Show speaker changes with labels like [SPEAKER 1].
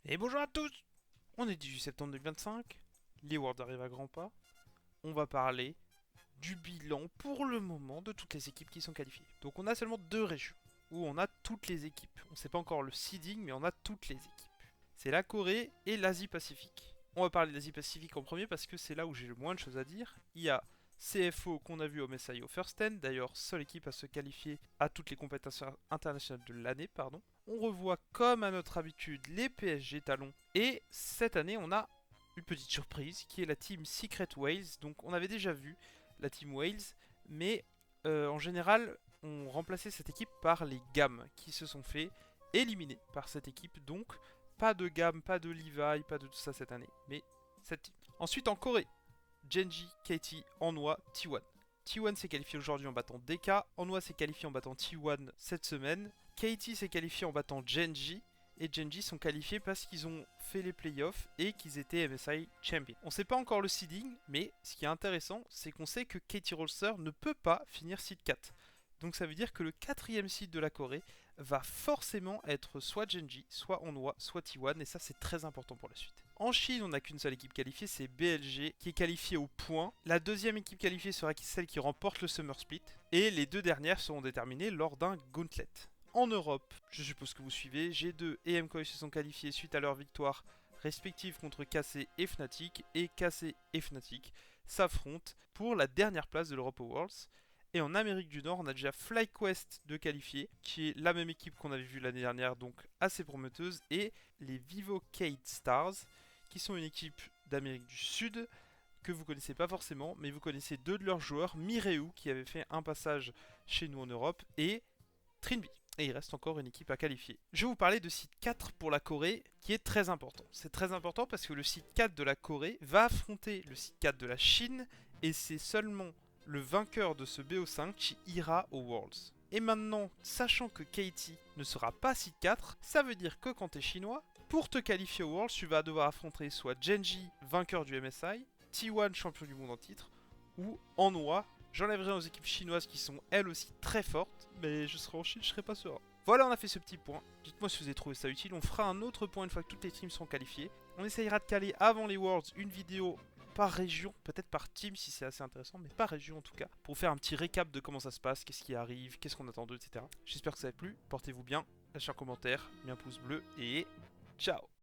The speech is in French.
[SPEAKER 1] Et bonjour à tous. On est 18 septembre 2025, les Worlds arrivent à grands pas. On va parler du bilan pour le moment de toutes les équipes qui sont qualifiées. Donc on a seulement deux régions où on a toutes les équipes. On ne sait pas encore le seeding, mais on a toutes les équipes. C'est la Corée et l'Asie-Pacifique. On va parler de l'Asie-Pacifique en premier parce que c'est là où j'ai le moins de choses à dire. Il y a CFO qu'on a vu au Messiah au First Ten, d'ailleurs seule équipe à se qualifier à toutes les compétitions internationales de l'année, pardon. On revoit comme à notre habitude les PSG talons. Et cette année on a une petite surprise qui est la team Secret Wales. Donc on avait déjà vu la team Wales, mais en général on remplaçait cette équipe par les gammes qui se sont fait éliminer par cette équipe. Donc pas de gamme, pas de Levi, pas de tout ça cette année, mais cette team. Ensuite en Corée, Genji, Katie, Anwha, T1. T1 s'est qualifié aujourd'hui en battant DK, Anwha s'est qualifié en battant T1 cette semaine, Katie s'est qualifié en battant Genji, et Genji sont qualifiés parce qu'ils ont fait les playoffs et qu'ils étaient MSI Champion. On sait pas encore le seeding, mais ce qui est intéressant, c'est qu'on sait que Katie Rolster ne peut pas finir seed 4. Donc ça veut dire que le quatrième seed de la Corée va forcément être soit Genji, soit Anwha, soit T1, et ça c'est très important pour la suite. En Chine, on n'a qu'une seule équipe qualifiée, c'est BLG, qui est qualifiée au point. La deuxième équipe qualifiée sera celle qui remporte le Summer Split, et les deux dernières seront déterminées lors d'un gauntlet. En Europe, je suppose que vous suivez, G2 et MKOI se sont qualifiés suite à leur victoire respective contre KC et Fnatic, et KC et Fnatic s'affrontent pour la dernière place de l'Europe Worlds. Et en Amérique du Nord, on a déjà FlyQuest de qualifié, qui est la même équipe qu'on avait vue l'année dernière, donc assez prometteuse, et les Vivocade Stars, qui sont une équipe d'Amérique du Sud que vous connaissez pas forcément, mais vous connaissez deux de leurs joueurs, Mireu, qui avait fait un passage chez nous en Europe, et Trinby. Et il reste encore une équipe à qualifier. Je vais vous parler de site 4 pour la Corée, qui est très important. C'est très important parce que le site 4 de la Corée va affronter le site 4 de la Chine, et c'est seulement le vainqueur de ce BO5 qui ira aux Worlds. Et maintenant, sachant que Katie ne sera pas site 4, ça veut dire que quand t'es chinois, pour te qualifier aux Worlds, tu vas devoir affronter soit Genji, vainqueur du MSI, T1, champion du monde en titre, ou Anwha. J'enlèverai aux équipes chinoises qui sont elles aussi très fortes, mais je serai en Chine, je serai pas serein. Voilà, on a fait ce petit point. Dites-moi si vous avez trouvé ça utile. On fera un autre point une fois que toutes les teams seront qualifiées. On essayera de caler avant les Worlds une vidéo par région, peut-être par team si c'est assez intéressant, mais par région en tout cas, pour faire un petit récap de comment ça se passe, qu'est-ce qui arrive, qu'est-ce qu'on attend d'eux, etc. J'espère que ça vous a plu. Portez-vous bien, lâchez un commentaire, mis un pouce bleu et ciao.